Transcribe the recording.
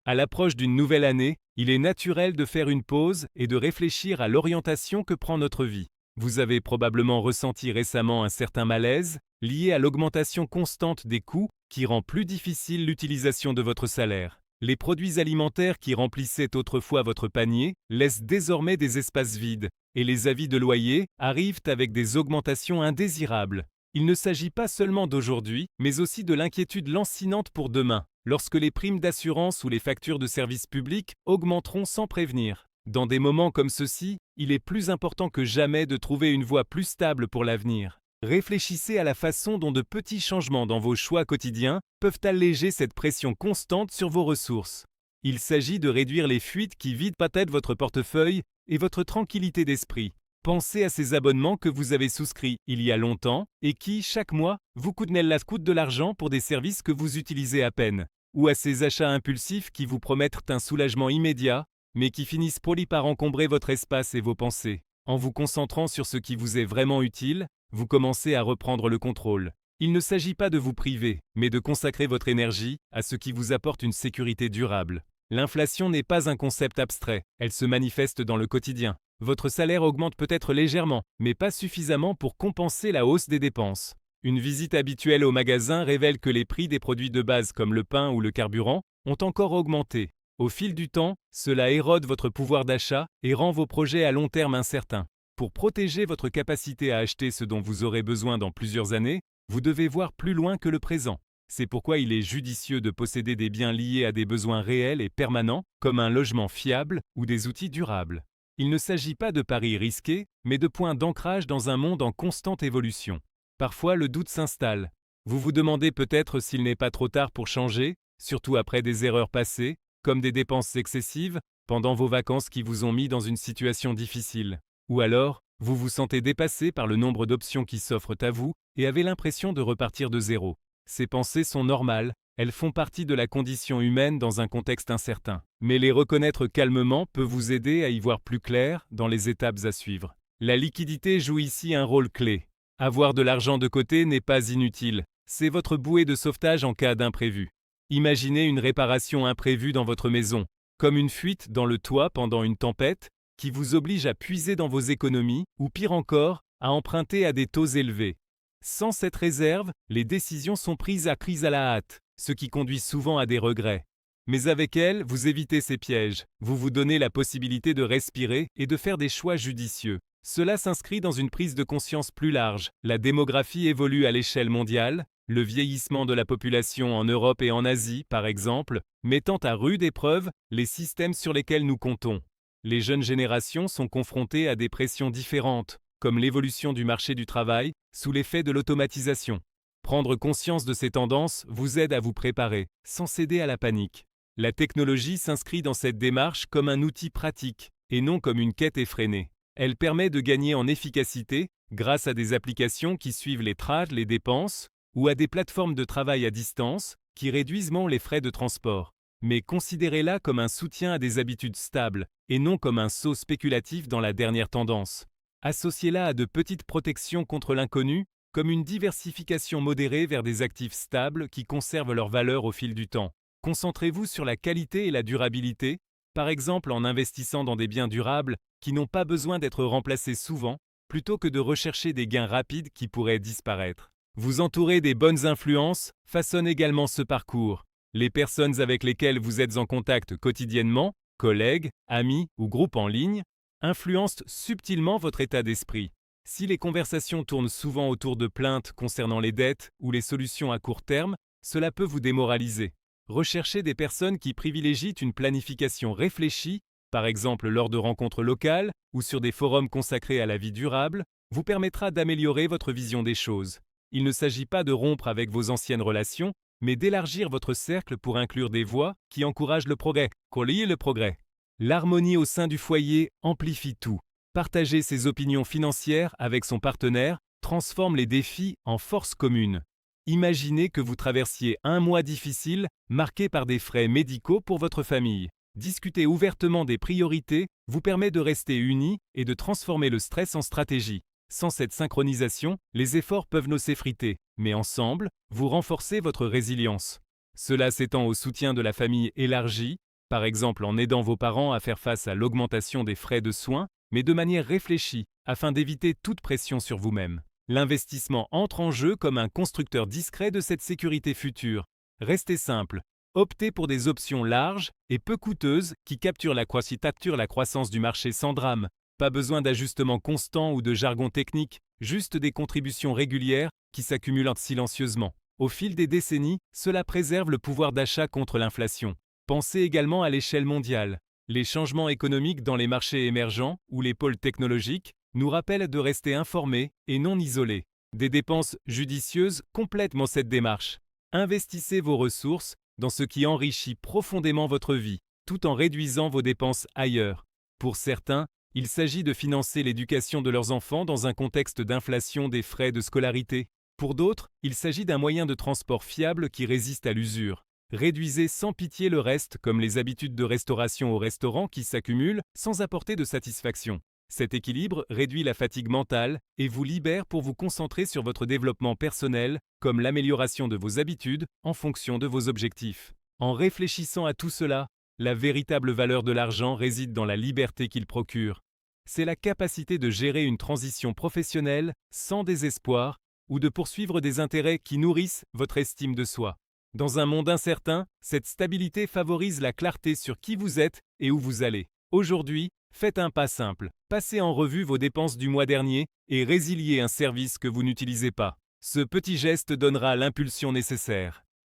À l'approche d'une nouvelle année, il est naturel de faire une pause et de réfléchir à l'orientation que prend notre vie. Vous avez probablement ressenti récemment un certain malaise lié à l'augmentation constante des coûts qui rend plus difficile l'utilisation de votre salaire. Les produits alimentaires qui remplissaient autrefois votre panier laissent désormais des espaces vides et les avis de loyer arrivent avec des augmentations indésirables. Il ne s'agit pas seulement d'aujourd'hui, mais aussi de l'inquiétude lancinante pour demain, lorsque les primes d'assurance ou les factures de services publics augmenteront sans prévenir. Dans des moments comme ceux-ci, il est plus important que jamais de trouver une voie plus stable pour l'avenir. Réfléchissez à la façon dont de petits changements dans vos choix quotidiens peuvent alléger cette pression constante sur vos ressources. Il s'agit de réduire les fuites qui vident peut-être votre portefeuille et votre tranquillité d'esprit. Pensez à ces abonnements que vous avez souscrits il y a longtemps et qui, chaque mois, vous coûtent de l'argent pour des services que vous utilisez à peine. Ou à ces achats impulsifs qui vous promettent un soulagement immédiat, mais qui finissent par encombrer votre espace et vos pensées. En vous concentrant sur ce qui vous est vraiment utile, vous commencez à reprendre le contrôle. Il ne s'agit pas de vous priver, mais de consacrer votre énergie à ce qui vous apporte une sécurité durable. L'inflation n'est pas un concept abstrait, elle se manifeste dans le quotidien. Votre salaire augmente peut-être légèrement, mais pas suffisamment pour compenser la hausse des dépenses. Une visite habituelle au magasin révèle que les prix des produits de base comme le pain ou le carburant ont encore augmenté. Au fil du temps, cela érode votre pouvoir d'achat et rend vos projets à long terme incertains. Pour protéger votre capacité à acheter ce dont vous aurez besoin dans plusieurs années, vous devez voir plus loin que le présent. C'est pourquoi il est judicieux de posséder des biens liés à des besoins réels et permanents, comme un logement fiable ou des outils durables. Il ne s'agit pas de paris risqués, mais de points d'ancrage dans un monde en constante évolution. Parfois, le doute s'installe. Vous vous demandez peut-être s'il n'est pas trop tard pour changer, surtout après des erreurs passées, comme des dépenses excessives, pendant vos vacances qui vous ont mis dans une situation difficile. Ou alors, vous vous sentez dépassé par le nombre d'options qui s'offrent à vous et avez l'impression de repartir de zéro. Ces pensées sont normales, elles font partie de la condition humaine dans un contexte incertain. Mais les reconnaître calmement peut vous aider à y voir plus clair dans les étapes à suivre. La liquidité joue ici un rôle clé. Avoir de l'argent de côté n'est pas inutile, c'est votre bouée de sauvetage en cas d'imprévu. Imaginez une réparation imprévue dans votre maison, comme une fuite dans le toit pendant une tempête, qui vous oblige à puiser dans vos économies, ou pire encore, à emprunter à des taux élevés. Sans cette réserve, les décisions sont prises à la hâte, ce qui conduit souvent à des regrets. Mais avec elle, vous évitez ces pièges, vous vous donnez la possibilité de respirer et de faire des choix judicieux. Cela s'inscrit dans une prise de conscience plus large. La démographie évolue à l'échelle mondiale, le vieillissement de la population en Europe et en Asie, par exemple, mettant à rude épreuve les systèmes sur lesquels nous comptons. Les jeunes générations sont confrontées à des pressions différentes, comme l'évolution du marché du travail sous l'effet de l'automatisation. Prendre conscience de ces tendances vous aide à vous préparer, sans céder à la panique. La technologie s'inscrit dans cette démarche comme un outil pratique, et non comme une quête effrénée. Elle permet de gagner en efficacité grâce à des applications qui suivent les dépenses, ou à des plateformes de travail à distance qui réduisent les frais de transport. Mais considérez-la comme un soutien à des habitudes stables, et non comme un saut spéculatif dans la dernière tendance. Associez-la à de petites protections contre l'inconnu, comme une diversification modérée vers des actifs stables qui conservent leur valeur au fil du temps. Concentrez-vous sur la qualité et la durabilité, par exemple en investissant dans des biens durables qui n'ont pas besoin d'être remplacés souvent, plutôt que de rechercher des gains rapides qui pourraient disparaître. Vous entourer des bonnes influences façonne également ce parcours. Les personnes avec lesquelles vous êtes en contact quotidiennement, collègues, amis ou groupes en ligne, influencent subtilement votre état d'esprit. Si les conversations tournent souvent autour de plaintes concernant les dettes ou les solutions à court terme, cela peut vous démoraliser. Recherchez des personnes qui privilégient une planification réfléchie, par exemple lors de rencontres locales ou sur des forums consacrés à la vie durable, vous permettra d'améliorer votre vision des choses. Il ne s'agit pas de rompre avec vos anciennes relations, mais d'élargir votre cercle pour inclure des voix qui encouragent le progrès. Collier le progrès. L'harmonie au sein du foyer amplifie tout. Partager ses opinions financières avec son partenaire transforme les défis en force commune. Imaginez que vous traversiez un mois difficile marqué par des frais médicaux pour votre famille. Discuter ouvertement des priorités vous permet de rester unis et de transformer le stress en stratégie. Sans cette synchronisation, les efforts peuvent nous s'effriter, mais ensemble, vous renforcez votre résilience. Cela s'étend au soutien de la famille élargie, par exemple en aidant vos parents à faire face à l'augmentation des frais de soins, mais de manière réfléchie, afin d'éviter toute pression sur vous-même. L'investissement entre en jeu comme un constructeur discret de cette sécurité future. Restez simple, optez pour des options larges et peu coûteuses qui capturent la croissance du marché sans drame. Pas besoin d'ajustements constants ou de jargon technique, juste des contributions régulières qui s'accumulent silencieusement. Au fil des décennies, cela préserve le pouvoir d'achat contre l'inflation. Pensez également à l'échelle mondiale. Les changements économiques dans les marchés émergents ou les pôles technologiques nous rappellent de rester informés et non isolés. Des dépenses judicieuses complètent cette démarche. Investissez vos ressources dans ce qui enrichit profondément votre vie, tout en réduisant vos dépenses ailleurs. Pour certains, il s'agit de financer l'éducation de leurs enfants dans un contexte d'inflation des frais de scolarité. Pour d'autres, il s'agit d'un moyen de transport fiable qui résiste à l'usure. Réduisez sans pitié le reste, comme les habitudes de restauration au restaurant qui s'accumulent sans apporter de satisfaction. Cet équilibre réduit la fatigue mentale et vous libère pour vous concentrer sur votre développement personnel, comme l'amélioration de vos habitudes en fonction de vos objectifs. En réfléchissant à tout cela, la véritable valeur de l'argent réside dans la liberté qu'il procure. C'est la capacité de gérer une transition professionnelle sans désespoir ou de poursuivre des intérêts qui nourrissent votre estime de soi. Dans un monde incertain, cette stabilité favorise la clarté sur qui vous êtes et où vous allez. Aujourd'hui, faites un pas simple. Passez en revue vos dépenses du mois dernier et résiliez un service que vous n'utilisez pas. Ce petit geste donnera l'impulsion nécessaire.